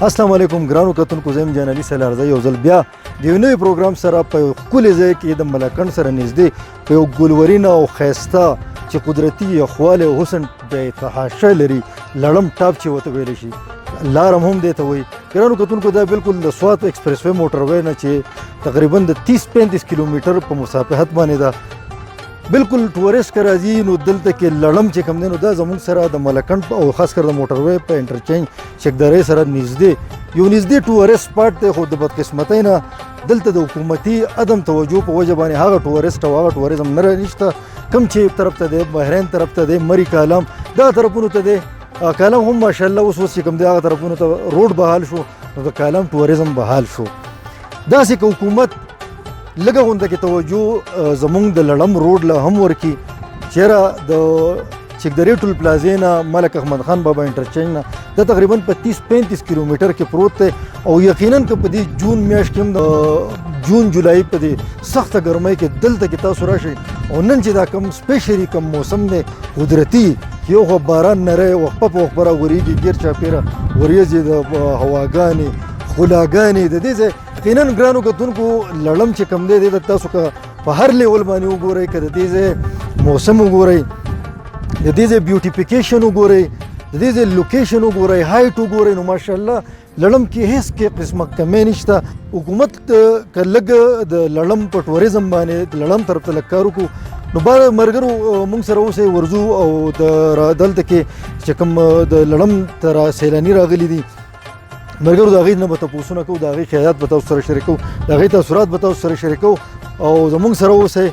السلام علیکم ګرانو کتونکو، زه یم جان علي سالارزی. یو ځل بیا د یو نوي پروګرام سره په یو ښکلي ځای کې د ملکنډ سره نږدې په یو ګلورینه او ښایسته چې قدرتي یخوالی او حسن بې تحاشه لري لړم ټاپ چې ورته ویلی شي، لارم هم دی ته وایي. ګرانو کتونکو دا بالکل د سوات ایکسپریس وی موټر وی نه چې تقریبا د 30-35 کیلومیټر په مسافحت باندې ده، بالکل ټورسټ که راځي نو دلته کې لړم چې کوم دی نو دا زموږ سره د ملکنډ او خاص کر د موټر وی په انټرچینج چکدارۍ سره نږدې یو نږدې ټورسټ سپاټ دی، خو د بدقسمتۍ نه دلته د حکومتي عدم توجه په وجه باندې هغه ټورسټ او هغه ټوریزم نه رانشته کوم چې طرف ته دی، بحرین طرف ته دی، مری کالام دغه طرفونو ته دی. کالام هم ماشاءالله اوس چې کوم دی هغه طرفونو ته روډ بحال شو نو د کالام ټوریزم بحال شو. داسې که حکومت لږه غونډه کې توجه زمونږ د لړم روډ له هم ورکړي، چېرې د چکدرې ټول پلازې نه ملک احمد خان بابا انټرچینج نه دا تقریبا په 30-35 کیلومیټر کې پروت دی. او یقینا که په دې جون میاشت کې هم د جون جولای په دې سخته ګرمۍ کې دلته کې تاسو راشئ او نن چې دا کم سپیشلی کم موسم دی قدرتي، یو خو باران نری وقفه په وقفه راورېږي، ګیر چاپېره وریځې د هواګانې خلاګانې د دې ځای. یقینا ګرانو کتونکو لړم چې کوم دی د تاسو که په هر لیول باندې وګورئ، که د دې ځای موسم وګورئ، د دې ځای بیوټیفیکیشن وګورئ، د دې ځای لوکیشن وګورئ، هایټ وګورئ، نو ماشاءالله لړم کې هیڅ قسمه کمی نشته. حکومت که لږ د لړم په ټوریزم باندې د لړم طرف ته لږ کار وکړو نو بعد ملګرو موږ سره اوسئ ورځو او دلته کې چې کوم د لړم ته سیلاني راغلي دي ملګرو د هغې نه به تپوسونه کوو، د هغې خیالات به تاسو سره شریکوو، د هغې تاثرات به تاسو سره شریکوو او زموږ سره اوسئ.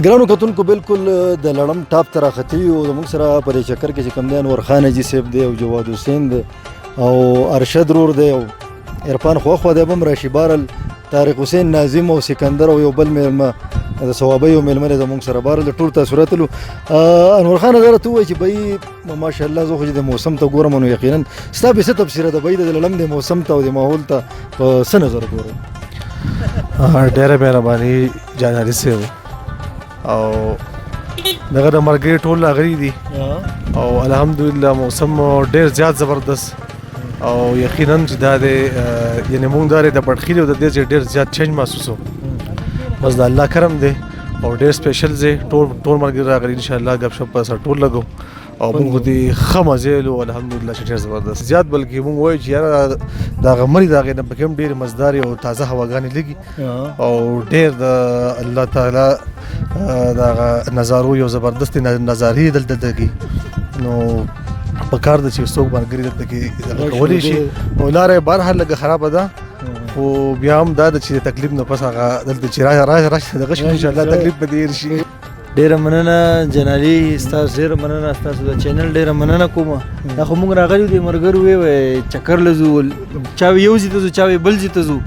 ګرانو کتونکو بالکل د لړم ټاپ ته راختي یو، زموږ سره په دې چکر کې چې کوم دی انور خان حاجي صاحب دی او جواد حسین دی او ارشد رور دی او عرفان خوخوا دی هم راشي، بهرحال طارق حسین ناظم او سکندر او یو بل میلمه د ثوابۍ یو میلمه دی زموږ سره، بهرحال د ټول تاثرات لو. انور خان حضرت ته ووایي چې بهی ماشاءالله زه خو چې د موسم ته ګورم نو یقینا ستا به څه تبصره ده بهی د لړم د موسم ته او د ماحول ته په څه نظر ګورئ؟ ډېره مهرباني جان علي صاحب او دغه د مرګري ټول راغلي دي او الحمدلله موسم ډېر زیات زبردست او یقینا چې دا دی یعنې موږ دا د بډخیلي او د دې ځای ډېر زیات چینج محسوسو، بس د الله کرم دی او ډېر سپیشل ځای، ټول مرګري راغلي انشاءالله ګپ شپ سره ټول لګو او موږ دې ښه مزې لو الحمدلله چې ډېر زبردست زیات، بلکې موږ وایو چې یاره د هغه مري د هغې نه پکې هم ډېرې مزدارې او تازه هواګانې لګي او ډېر د الله تعالی د هغه نظارو یو زبردستې نظارې دلته لګي. نو په کار ده چې څوک ملګري دلته کې دغه کولی شي او لاره یې بهرحال لږه خرابه ده، خو بیا هم دا ده چې د تکلیف نه پس هغه دلته چې راشي دغه شي انشاءالله تکلیف به دې هېر شي. ډیره مننه جان علي، ستاسو ډیره مننه، ستاسو د چینل ډیره مننه کوم. دا خو موږ راغلي دي مرګرو وی چکر لزو، چا وی یو ځای ته ځو، چا وی بل ځای ته ځو،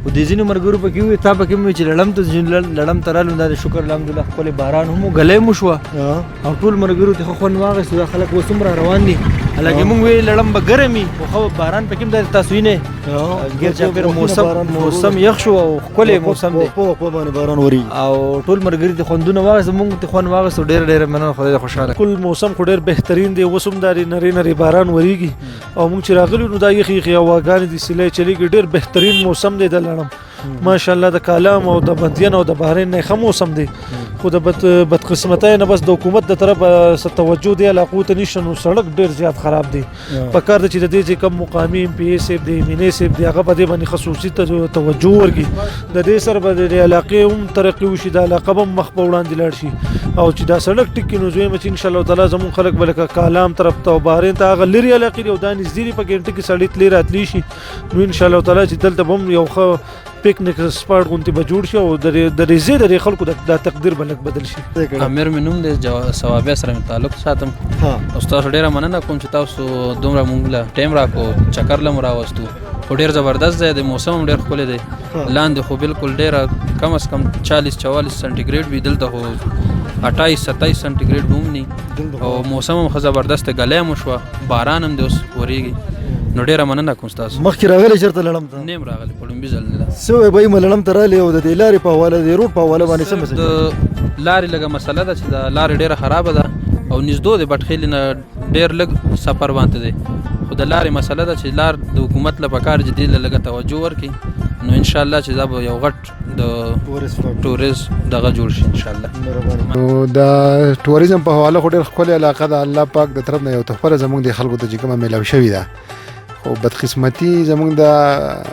خو د ځینو مرګرو پکې وي تا پکې هم وي چې لړم ته ځو، لړم ته رالو دا د شکر الحمدلله ښکلی باران هم ګلی مو شوه او ټول مرګرو ته ښه خوند واخیستو. دا خلک اوس هم را روان دي، حالانکې موږ وی لړم به ګرم وي خو باران پکې هم دا تاسو وینئ ګیر چاپېره موسم یخ شو او ښکلی موسم دی باران وري او ټول مرګري ته خوندونه واخیستو، موږ ته خوند واخیستو. ډېره مننه، خدای دې خوشحاله. کل موسم خو ډېر بهترین دی، اوس هم دا نری باران ورېږي او موږ چې راغلي نو دا یخې هواګانې دي، سیلۍ چلېږي، ډېر بهترین موسم دی د لړم ماشاءالله د کالام او د بندیان او د بحرین نه ښه موسم دی خو د بدقسمتۍ نه بس د حکومت د طرف څه توجه دی علاقو ته نشته نو سړک ډېر زیات خراب دی په کار ده چې د دې چې کوم مقامي ایم پی ای صاحب دی مینې صاحب دی هغه په دې باندې خصوصي توجه ورکړي د دې سره به د علاقې هم ترقي وشي د علاقه به مخ په وړاندې لاړ شي او چې دا سړک ټیک نو زویم چې ان شاء الله تعالی زمون خلک به لکه کالام طرف ته او بحرین ته هغه لري علاقې او دا نږدې په ګنټه کې سړی تللی راتلی شي نو ان شاء الله تعالی چې دلته به هم یو ښه پکنیک سپاټ غونډې به جوړ شي او د ریزې د خلکو د تقدیر به لږ بدل شي. امیر مې نوم دی ثوابیا سره مې تعلق ساتم او تاسو ډېره مننه کوم چې تاسو دومره موږ له ټایم راکړو چکر له مو راوستو خو ډېر زبردست دی د موسم هم ډېر ښکلی دی لاندې خو بالکل ډېره کم از کم 40-44 سنټیګریډ وي دلته خو 28-27 سنټیګریډ به هم نه او موسم هم ښه زبردست دی ګلی هم وشوه باران هم دی اوس ورېږي نو ډېره مننه کوم ستاسو. مخکې راغلی چېرته لړم ته نیم راغلی په لومبي ځل نه څه وایي بهي مې لړم ته رالې او د دې لارې په حواله د روډ په حواله باندې څه مسله د لارې لږه مسله ده چې د لارې ډېره خرابه ده او نږدو دی بټخیلې نه ډېر لږ سفر باندې دی خو د لارې مسله ده چې لار د حکومت له پکار چې دې له لږه توجه ورکړي نو انشاءالله چې دا به یو غټ د ټوریست دغه جوړ شي انشاءالله. نو د ټوریزم په حواله خو ډېر ښکلې علاقه ده الله پاک د طرف نه یو تحفه زموږ د خلکو ته چې کومه میلاو شوې ده خو بدقسمتي زموږ د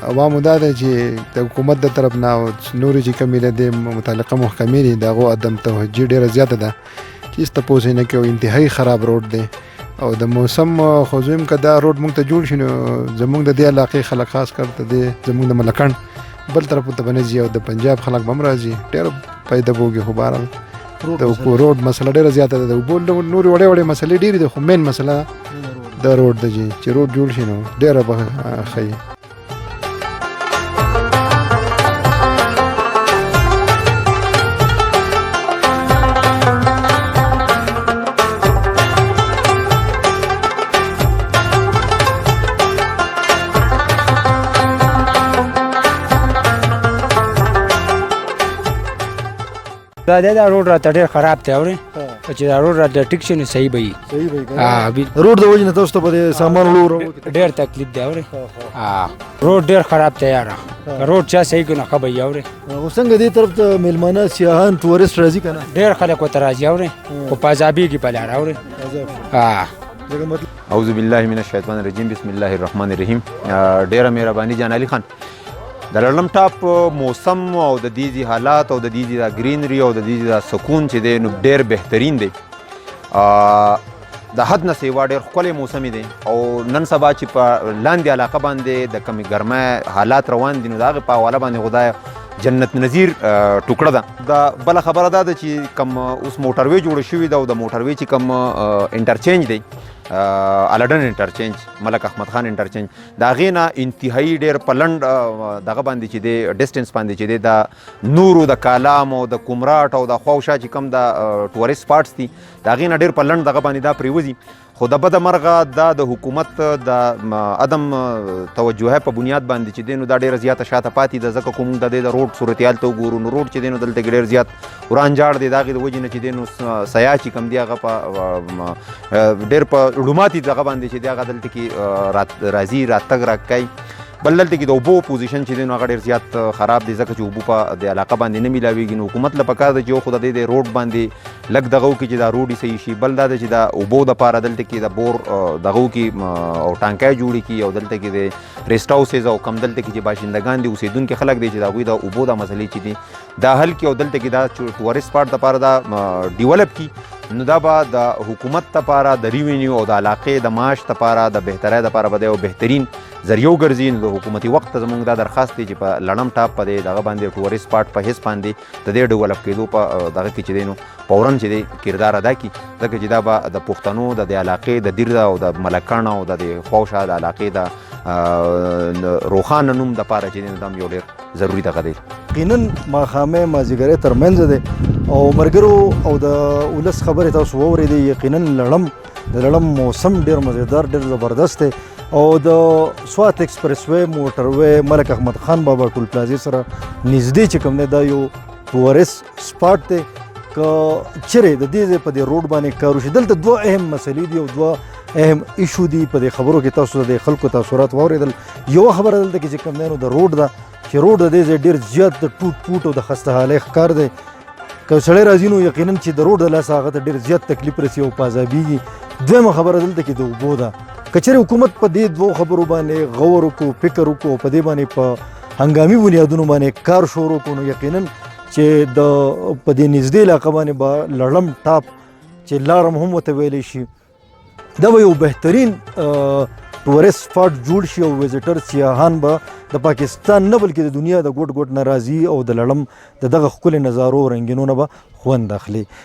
عوامو دا ده چې د حکومت د طرف نه او نورې چې کومې د متعلقه محکمې دي د هغو عدم توجه ډېره زیاته ده چې هېڅ تپوس یې نه کوي او انتهایي خراب روډ دی او د موسم خو زویم که دا روډ موږ ته جوړ شي نو زموږ د دې علاقې خلک خاص کر ته دی زموږ د ملکڼ بل طرف ته به نه ځي او د پنجاب خلک به هم راځي ډېر فایده به وکړي خو بهرحال د روډ مسله ډېره زیاته ده د اوبو نورې وړې وړې مسلې ډېرې دي خو مین مسله د روډ د چې روډ جوړ شي نو ډېره به ښه دا روډ راته ډېر خراب دی اورې چې دا روډ راته ټیک شي نو صحیح به وي روډ د وجې نه تاسو ته به د سامان وړو ډېر تکلیف دی اورې روډ ډېر خراب دی یاره روډ چا صحیح کړو نو ښه به وي اورې خو څنګه دې طرف ته میلمانه سیاحان ټورسټ راځي که نه ډېر خلک ورته راځي اورې خو په عذابېږي په لاره اورې. اعوذ بالله من الشیطان الرجیم بسم الله الرحمن الرحیم. ډېره مهرباني جان علي خان د لړم ټاپ موسم او د دیزی حالات او د دیزی دا گرینری او د دیزی دا سکون چې دی نو ډېر بهترین دی د حد نه سیوا ډېر ښکلی موسمي دی او نن سبا چې په لاندې علاقه باندې د کمې ګرمۍ حالات روان دي نو د هغې په حواله باندې خدای جنت نظیر ټوکړه ده. د بله خبره دا ده چې کم اوس موټروې جوړه شوې ده او د موټروې چې کم انټرچینج دی الډن انټرچینج ملک احمد خان انټرچینج د هغې نه انتهایي ډېر په لنډ دغه باندې چې دی ډسټنس باندې چې دی د نورو د کالام او د کومراټ او د خواوشا چې کوم د ټورست سپاټس دي د هغې نه ډېر په لنډ دغه باندې دا پرېوځي خو د بده مرغه دا د حکومت د عدم توجه په بنیاد باندې چې دی نو دا ډېره زیاته شاته پاتې ده ځکه که موږ د دې د روډ صورتحال ته وګورو نو روډ چې دی نو دلته کې ډېر زیات وران جاړ دی د هغې د وجې نه چې دی نو سیاح چې کوم دی هغه په ډېر په ډوماتي دغه باندې چې دی هغه دلته کې راځي راتګ راکوي بل دلته کې د اوبو پوزیشن چې دی نو هغه ډېر زیات خراب دی ځکه چې اوبو په د علاقه باندې نه میلاویږي نو حکومت له پکار ده چې یو خو د دې د روډ باندې لږ دغه وکړي چې دا روډ یې صحیح شي بل دا ده چې د اوبو دپاره دلته کې د بور دغه وکړي او ټانکی جوړې کړي او دلته کې د ریسټ هاوسز او کم دلته کې چې باشندګان دي اوسېدونکي خلک دی چې د هغوی د اوبو دا مسلې چې دي دا حل کړي او دلته کې دا ټورست سپاټ دپاره دا ډیولپ کړي نو دا به د حکومت دپاره د ریونیو او د علاقې د معاش دپاره د بهترۍ دپاره به دی یو بهترین ذریعه وګرځي نو د حکومتي وخت ته زموږ دا درخواست دی چې په لړم ټاپ په دې دغه باندې ټورست سپاټ په حیث باندې د دې ډیولپ کېدو په دغه کې چې دی نو فوراً چې دی کردار ادا کړي ځکه چې دا به د پښتنو د دې علاقې د دیر او د ملکڼ او د خواوشا د علاقې د روښانه نوم دپاره چې دی نو دا هم یو ډېر ضروري دغه دی. یقینا ماښامې مازدیګرۍ ترمنځ دی او ملګرو او د ولس خبرې تاسو واورېدې یقینا د لړم موسم ډېر مزیدار ډېر زبردست دی او د سوات ایکسپریس وی موټروی ملک احمد خان بابا ټول پلازې سره نږدې چې کوم دی دا یو ټورست سپاټ دی که چیرې د دې ځای په دې روډ باندې کار وشي دلته دوه اهم مسلې دي او دوه اهم ایشو دي په دې خبرو کې تاسو د خلکو تاثرات واورېدل یوه خبره دلته کې چې کوم دی نو د روډ ده چې روډ د دې ځای ډېر زیات د ټوټ پوټ او د خسته حالۍ ښکار دی. که سړی راځي نو یقینا چې د روډ د لاسه هغه ته ډېر زیات تکلیف رسي او پازابیږي. دویمه خبره دلته کې د اوبو ده. که چېرې حکومت په دې دوو خبرو باندې غور وکړو، فکر وکړو، په دې باندې په هنګامي بنیادونو باندې کار شروع کړو، نو یقینا چې په دې نږدې علاقه باندې به لړم ټاپ چې لارم هم ورته ویلی شي، دا به یو بهترین ټورست سپاټ جوړ شي او ویزیټر سیاحان به د پاکستان نه بلکې د دنیا د ګوټ ګوټ نه راځي او د لړم د دغه ښکلې نظارو او رنګینو نه به خوند اخلي.